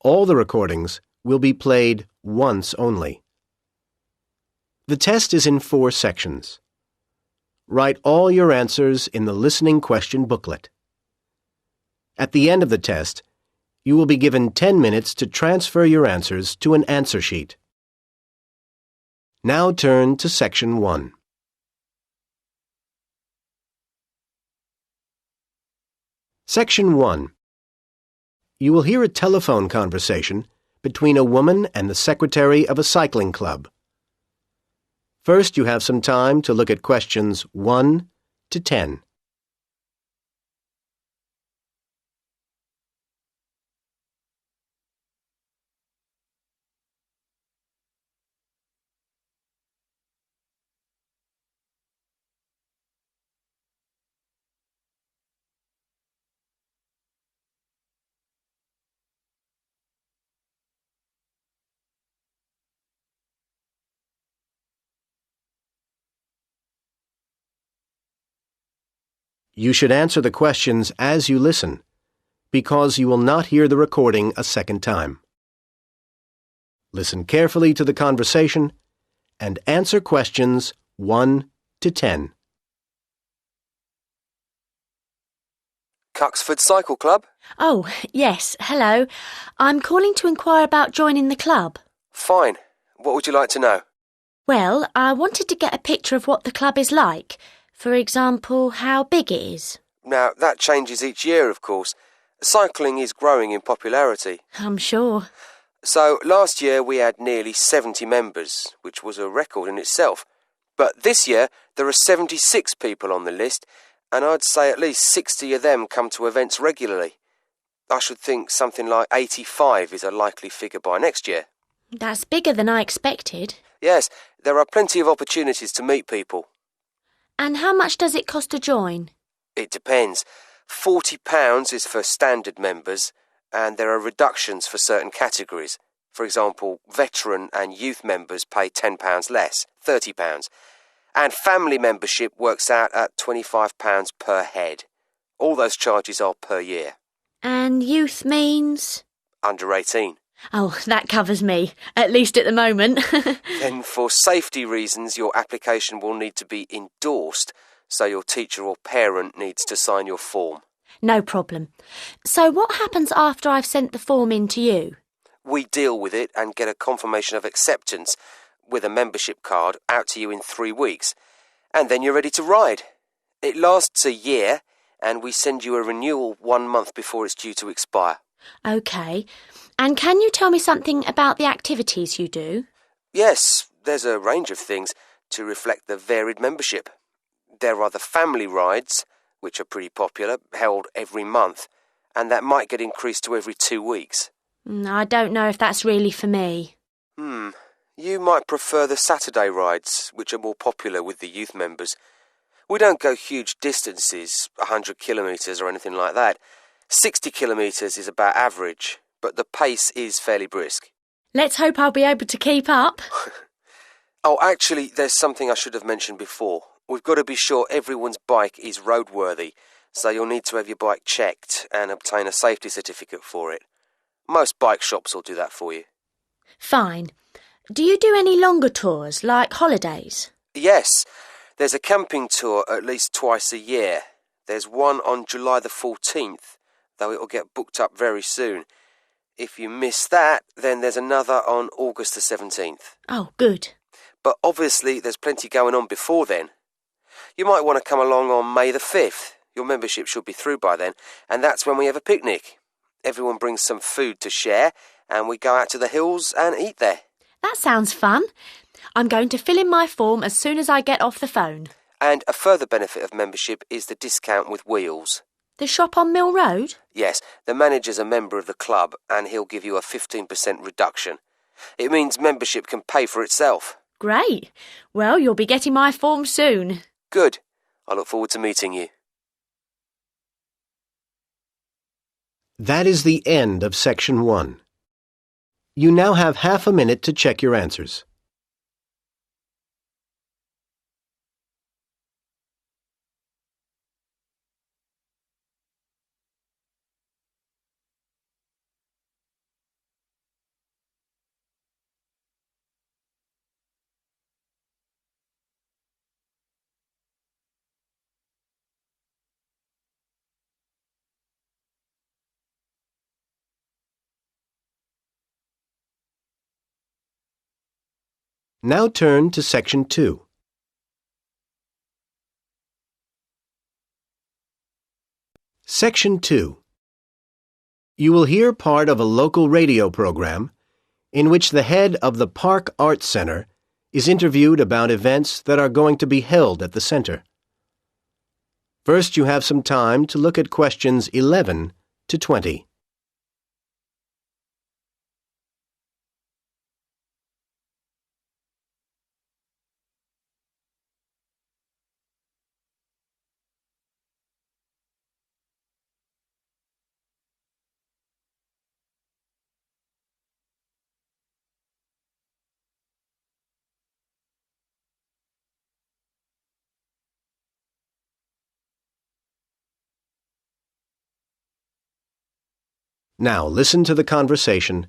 All the recordings will be played once only. The test is in 4 sections. Write all your answers in the listening question booklet. At the end of the test, you will be given 10 minutes to transfer your answers to an answer sheet. Now turn to Section 1. Section 1. You will hear a telephone conversation between a woman and the secretary of a cycling club. First, you have some time to look at questions 1 to 10. You should answer the questions as you listen, because you will not hear the recording a second time. Listen carefully to the conversation and answer questions 1 to 10. Cuxford Cycle Club? Oh, yes, hello. I'm calling to inquire about joining the club. Fine. What would you like to know? Well, I wanted to get a picture of what the club is like. For example, how big it is. Now, that changes each year, of course. Cycling is growing in popularity. I'm sure. So, last year we had nearly 70 members, which was a record in itself. But this year, there are 76 people on the list, and I'd say at least 60 of them come to events regularly. I should think something like 85 is a likely figure by next year. That's bigger than I expected. Yes, there are plenty of opportunities to meet people. And how much does it cost to join? It depends. £40 is for standard members, and there are reductions for certain categories. For example, veteran and youth members pay £10 less, £30. And family membership works out at £25 per head. All those charges are per year. And youth means? Under 18. Oh, that covers me, at least at the moment. Then for safety reasons, your application will need to be endorsed, so your teacher or parent needs to sign your form. No problem. So what happens after I've sent the form in to you? We deal with it and get a confirmation of acceptance with a membership card out to you in 3 weeks. And then you're ready to ride. It lasts a year, and we send you a renewal 1 month before it's due to expire. OK. And can you tell me something about the activities you do? Yes, there's a range of things to reflect the varied membership. There are the family rides, which are pretty popular, held every month, and that might get increased to every 2 weeks. I don't know if that's really for me. You might prefer the Saturday rides, which are more popular with the youth members. We don't go huge distances, 100 kilometres or anything like that. 60 kilometres is about average, but the pace is fairly brisk. Let's hope I'll be able to keep up. Oh, actually, there's something I should have mentioned before. We've got to be sure everyone's bike is roadworthy, so you'll need to have your bike checked and obtain a safety certificate for it. Most bike shops will do that for you. Fine. Do you do any longer tours, like holidays? Yes, there's a camping tour at least twice a year. There's one on July the 14th, though it'll get booked up very soon. If you miss that, then there's another on August the 17th. Oh, good. But obviously there's plenty going on before then. You might want to come along on May the 5th. Your membership should be through by then, and that's when we have a picnic. Everyone brings some food to share, and we go out to the hills and eat there. That sounds fun. I'm going to fill in my form as soon as I get off the phone. And a further benefit of membership is the discount with wheels. The shop on Mill Road? Yes, the manager's a member of the club, and he'll give you a 15% reduction. It means membership can pay for itself. Great. Well, you'll be getting my form soon. Good. I look forward to meeting you. That is the end of Section 1. You now have half a minute to check your answers. Now turn to Section 2. Section 2. You will hear part of a local radio program in which the head of the Park Arts Center is interviewed about events that are going to be held at the center. First, you have some time to look at questions 11 to 20. Now listen to the conversation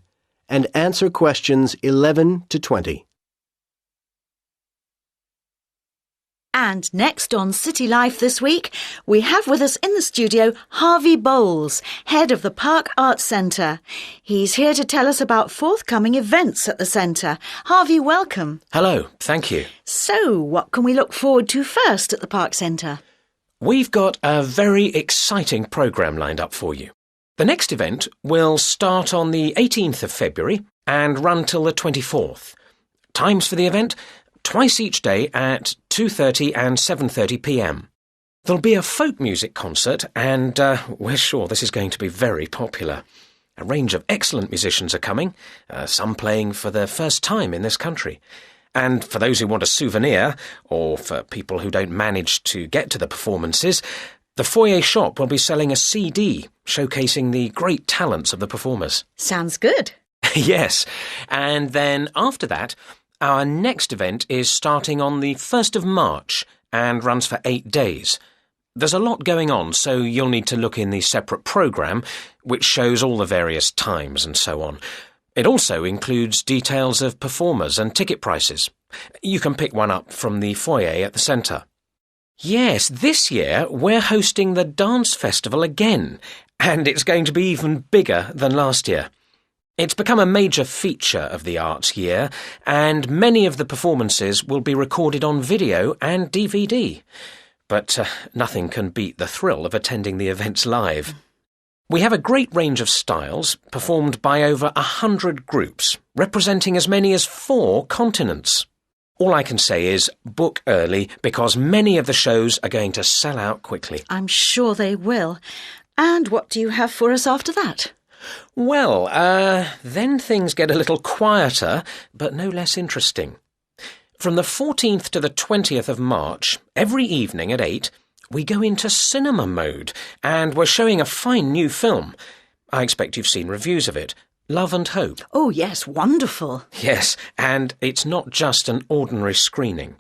and answer questions 11 to 20. And next on City Life this week, we have with us in the studio Harvey Bowles, head of the Park Arts Centre. He's here to tell us about forthcoming events at the centre. Harvey, welcome. Hello, thank you. So, what can we look forward to first at the Park Centre? We've got a very exciting programme lined up for you. The next event will start on the 18th of February and run till the 24th. Times for the event? Twice each day at 2:30 and 7:30 p.m. There'll be a folk music concert and we're sure this is going to be very popular. A range of excellent musicians are coming, some playing for the first time in this country. And for those who want a souvenir, or for people who don't manage to get to the performances, the foyer shop will be selling a CD showcasing the great talents of the performers. Sounds good. Yes, and then after that, our next event is starting on the 1st of March and runs for 8 days. There's a lot going on, so you'll need to look in the separate programme, which shows all the various times and so on. It also includes details of performers and ticket prices. You can pick one up from the foyer at the centre. Yes, this year we're hosting the dance festival again, and it's going to be even bigger than last year. It's become a major feature of the arts year, and many of the performances will be recorded on video and DVD. But nothing can beat the thrill of attending the events live. We have a great range of styles, performed by over 100 groups, representing as many as 4 continents. All I can say is book early because many of the shows are going to sell out quickly. I'm sure they will. And what do you have for us after that? Well, then things get a little quieter, but no less interesting. From the 14th to the 20th of March, every evening at 8, we go into cinema mode, and we're showing a fine new film. I expect you've seen reviews of it. Love and Hope. Oh, yes, wonderful. Yes, and it's not just an ordinary screening.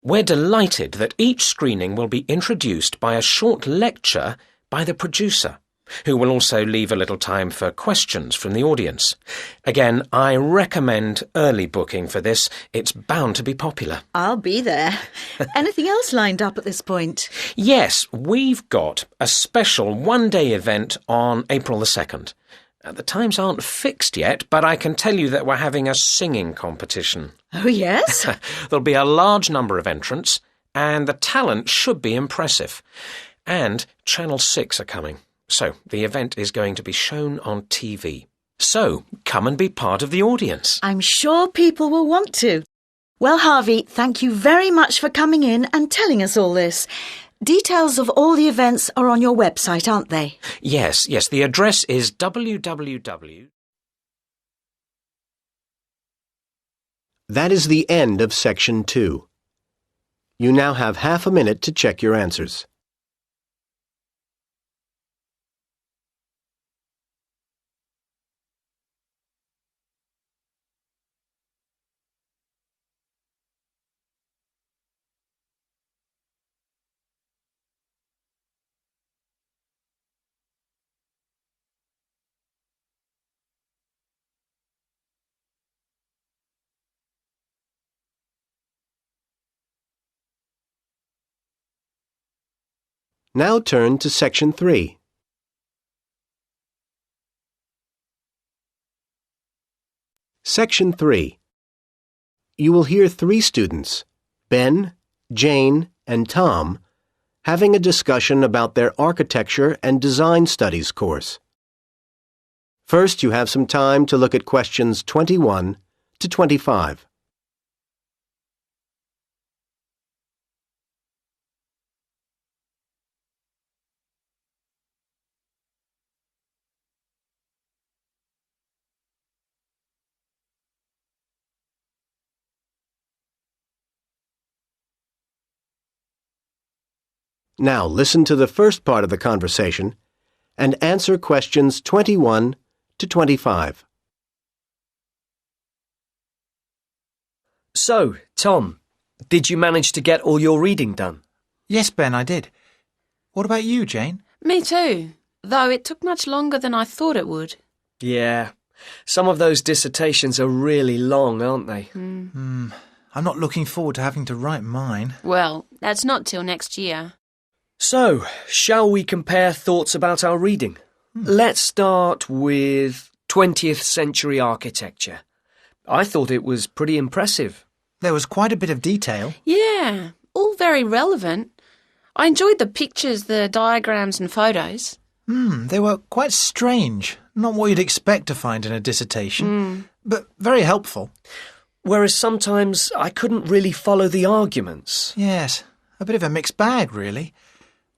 We're delighted that each screening will be introduced by a short lecture by the producer, who will also leave a little time for questions from the audience. Again, I recommend early booking for this. It's bound to be popular. I'll be there. Anything else lined up at this point? Yes, we've got a special one-day event on April the 2nd. The times aren't fixed yet, but I can tell you that we're having a singing competition. Oh, yes? There'll be a large number of entrants, and the talent should be impressive. And Channel 6 are coming, so the event is going to be shown on TV. So, come and be part of the audience. I'm sure people will want to. Well, Harvey, thank you very much for coming in and telling us all this. Details of all the events are on your website, aren't they? Yes, the address is www. That is the end of Section 2. You now have half a minute to check your answers. Now turn to Section 3. Section 3. you will hear 3 students, Ben, Jane, and Tom, having a discussion about their architecture and design studies course. First, you have some time to look at questions 21 to 25. Now listen to the first part of the conversation and answer questions 21 to 25. So, Tom, did you manage to get all your reading done? Yes, Ben, I did. What about you, Jane? Me too, though it took much longer than I thought it would. Yeah, some of those dissertations are really long, aren't they? I'm not looking forward to having to write mine. Well, that's not till next year. So, shall we compare thoughts about our reading? Let's start with 20th century architecture. I thought it was pretty impressive. There was quite a bit of detail. Yeah, all very relevant. I enjoyed the pictures, the diagrams and photos. They were quite strange. Not what you'd expect to find in a dissertation, but very helpful. Whereas sometimes I couldn't really follow the arguments. Yes, a bit of a mixed bag, really.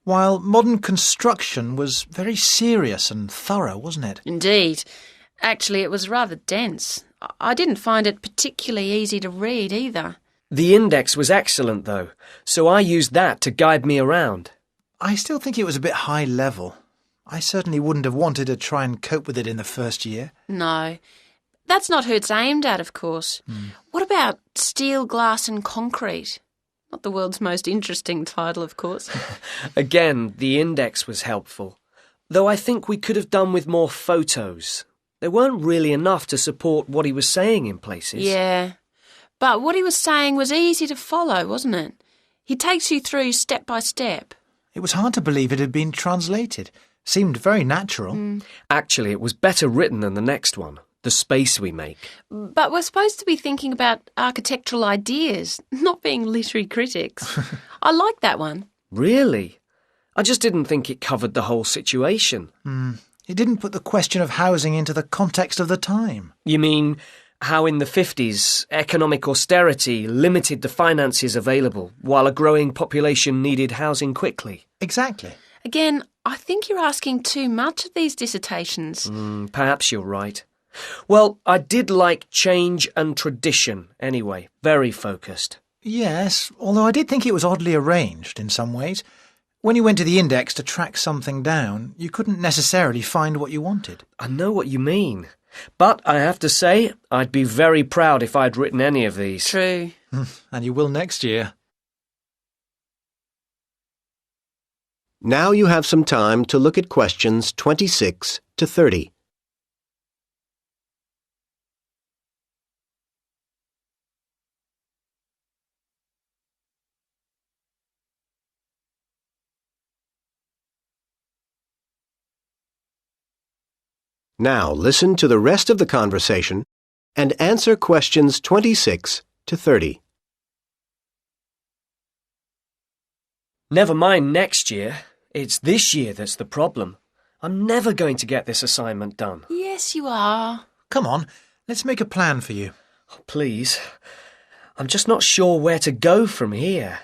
While modern construction was very serious and thorough, wasn't it? Indeed. Actually, it was rather dense. I didn't find it particularly easy to read either. The index was excellent, though, so I used that to guide me around. I still think it was a bit high level. I certainly wouldn't have wanted to try and cope with it in the first year. No. That's not who it's aimed at, of course. What about steel, glass and concrete? Not the world's most interesting title, of course. Again, the index was helpful, though I think we could have done with more photos. There weren't really enough to support what he was saying in places. Yeah, but what he was saying was easy to follow, wasn't it? He takes you through step by step. It was hard to believe it had been translated. Seemed very natural. Actually, it was better written than the next one, The Space We Make. But we're supposed to be thinking about architectural ideas, not being literary critics. I like that one. Really? I just didn't think it covered the whole situation. It didn't put the question of housing into the context of the time. You mean how in the 50s economic austerity limited the finances available while a growing population needed housing quickly? Exactly. Again, I think you're asking too much of these dissertations. Perhaps you're right. Well, I did like change and tradition anyway. Very focused. Yes, although I did think it was oddly arranged in some ways. When you went to the index to track something down, you couldn't necessarily find what you wanted. I know what you mean. But I have to say, I'd be very proud if I'd written any of these. True. And you will next year. Now you have some time to look at questions 26 to 30. Now listen to the rest of the conversation and answer questions 26 to 30. Never mind next year. It's this year that's the problem. I'm never going to get this assignment done. Yes, you are. Come on, let's make a plan for you. Please. I'm just not sure where to go from here.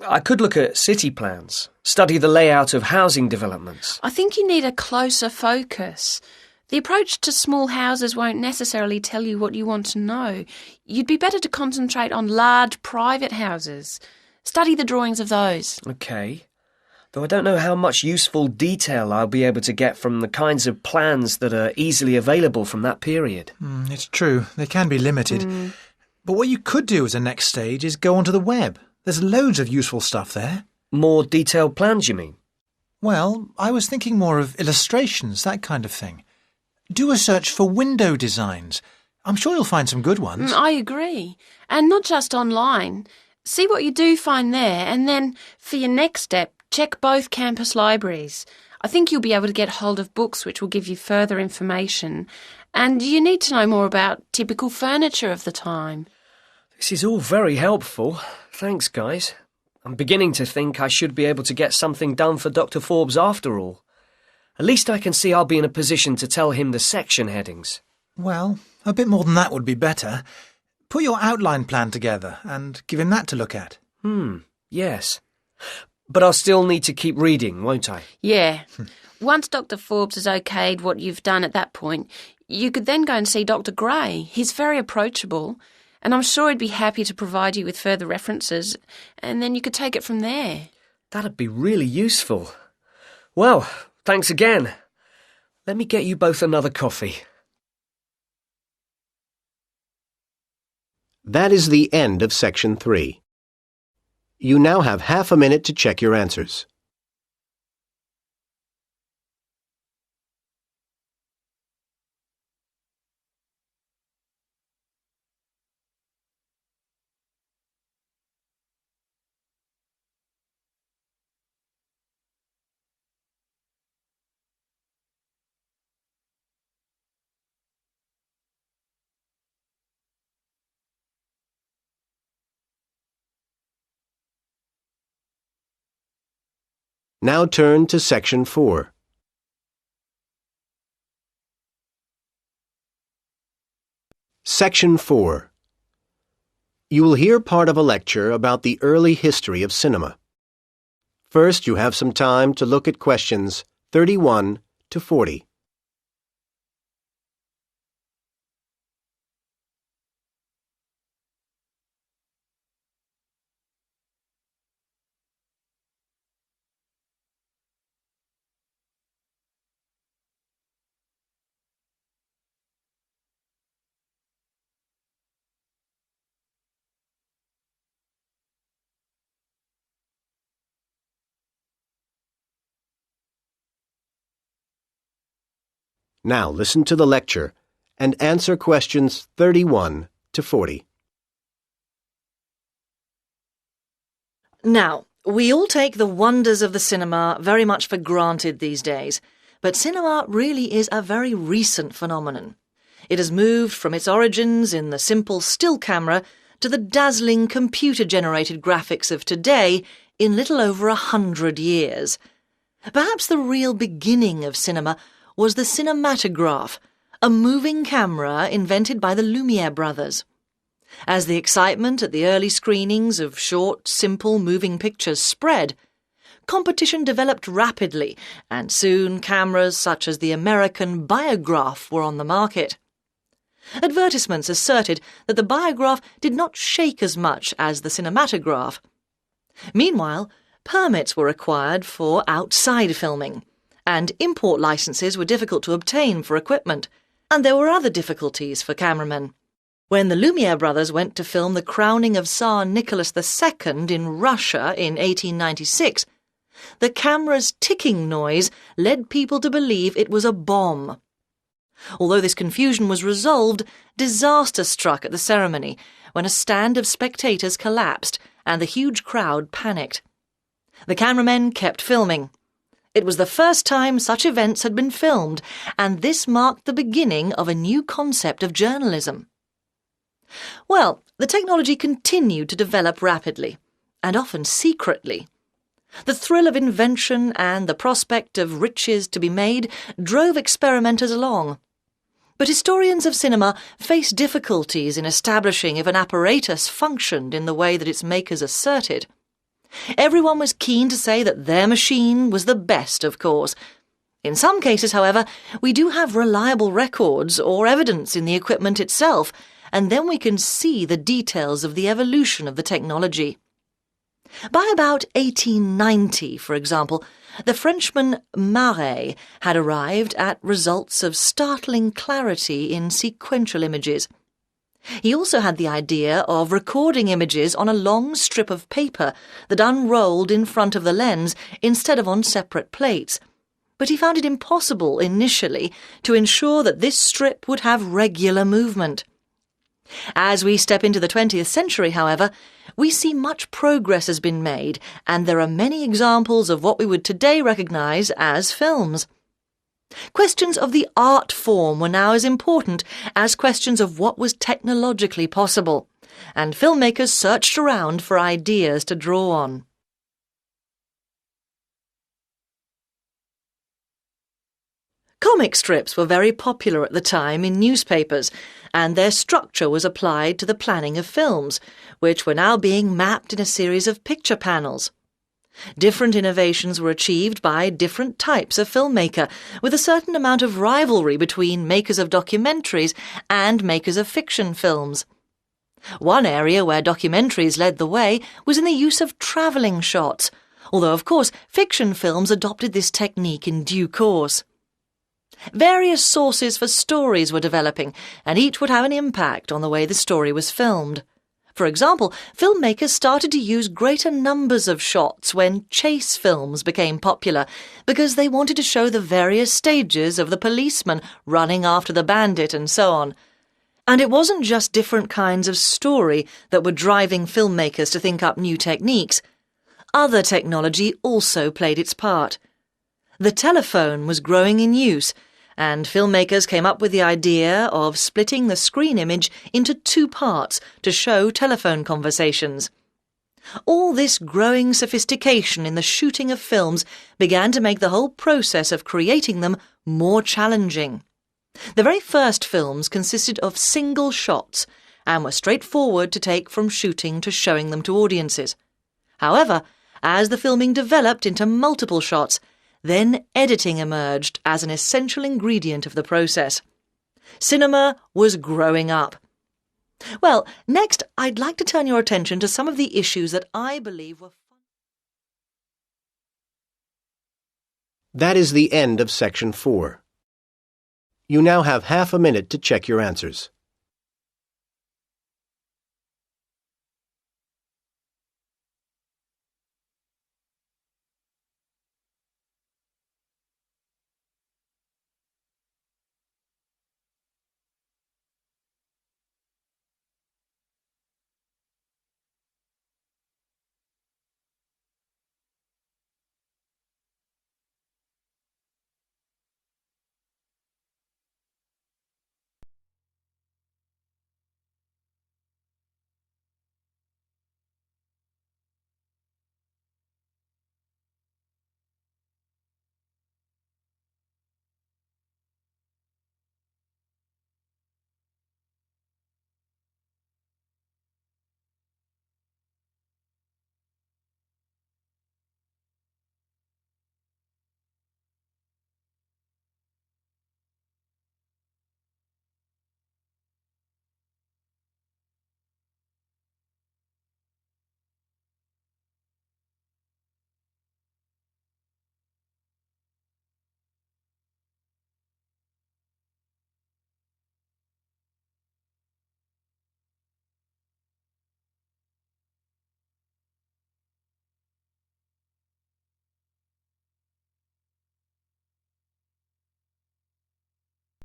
I could look at city plans, study the layout of housing developments. I think you need a closer focus. The approach to small houses won't necessarily tell you what you want to know. You'd be better to concentrate on large private houses. Study the drawings of those. OK. Though I don't know how much useful detail I'll be able to get from the kinds of plans that are easily available from that period. It's true, they can be limited. But what you could do as a next stage is go onto the web. There's loads of useful stuff there. More detailed plans, you mean? Well, I was thinking more of illustrations, that kind of thing. Do a search for window designs. I'm sure you'll find some good ones. I agree. And not just online. See what you do find there, and then, for your next step, check both campus libraries. I think you'll be able to get hold of books which will give you further information. And you need to know more about typical furniture of the time. This is all very helpful. Thanks, guys. I'm beginning to think I should be able to get something done for Dr. Forbes after all. At least I can see I'll be in a position to tell him the section headings. Well, a bit more than that would be better. Put your outline plan together and give him that to look at. Yes. But I'll still need to keep reading, won't I? Yeah. Once Dr. Forbes has okayed what you've done at that point, you could then go and see Dr. Gray. He's very approachable, and I'm sure he'd be happy to provide you with further references, and then you could take it from there. That'd be really useful. Well, thanks again. Let me get you both another coffee. That is the end of Section 3. You now have half a minute to check your answers. Now turn to Section 4. Section 4. You will hear part of a lecture about the early history of cinema. First, you have some time to look at questions 31 to 40. Now listen to the lecture and answer questions 31 to 40. Now, we all take the wonders of the cinema very much for granted these days, but cinema really is a very recent phenomenon. It has moved from its origins in the simple still camera to the dazzling computer-generated graphics of today in little over 100 years. Perhaps the real beginning of cinema was the cinematograph, a moving camera invented by the Lumiere brothers. As the excitement at the early screenings of short, simple moving pictures spread, competition developed rapidly, and soon cameras such as the American Biograph were on the market. Advertisements asserted that the Biograph did not shake as much as the cinematograph. Meanwhile, permits were required for outside filming, and import licenses were difficult to obtain for equipment, and there were other difficulties for cameramen. When the Lumiere brothers went to film the crowning of Tsar Nicholas II in Russia in 1896, the camera's ticking noise led people to believe it was a bomb. Although this confusion was resolved, disaster struck at the ceremony when a stand of spectators collapsed and the huge crowd panicked. The cameramen kept filming. It was the first time such events had been filmed, and this marked the beginning of a new concept of journalism. Well, the technology continued to develop rapidly, and often secretly. The thrill of invention and the prospect of riches to be made drove experimenters along. But historians of cinema face difficulties in establishing if an apparatus functioned in the way that its makers asserted. Everyone was keen to say that their machine was the best, of course. In some cases, however, we do have reliable records or evidence in the equipment itself, and then we can see the details of the evolution of the technology. By about 1890, for example, the Frenchman Marais had arrived at results of startling clarity in sequential images. He also had the idea of recording images on a long strip of paper that unrolled in front of the lens instead of on separate plates, but he found it impossible initially to ensure that this strip would have regular movement. As we step into the 20th century, however, we see much progress has been made, and there are many examples of what we would today recognise as films. Questions of the art form were now as important as questions of what was technologically possible, and filmmakers searched around for ideas to draw on. Comic strips were very popular at the time in newspapers, and their structure was applied to the planning of films, which were now being mapped in a series of picture panels. Different innovations were achieved by different types of filmmaker, with a certain amount of rivalry between makers of documentaries and makers of fiction films. One area where documentaries led the way was in the use of travelling shots, although of course fiction films adopted this technique in due course. Various sources for stories were developing, and each would have an impact on the way the story was filmed. For example, filmmakers started to use greater numbers of shots when chase films became popular because they wanted to show the various stages of the policeman running after the bandit and so on. And it wasn't just different kinds of story that were driving filmmakers to think up new techniques. Other technology also played its part. The telephone was growing in use, and filmmakers came up with the idea of splitting the screen image into two parts to show telephone conversations. All this growing sophistication in the shooting of films began to make the whole process of creating them more challenging. The very first films consisted of single shots and were straightforward to take from shooting to showing them to audiences. However, as the filming developed into multiple shots, then editing emerged as an essential ingredient of the process. Cinema was growing up. Well, next I'd like to turn your attention to some of the issues that I believe were... That is the end of Section 4. You now have half a minute to check your answers.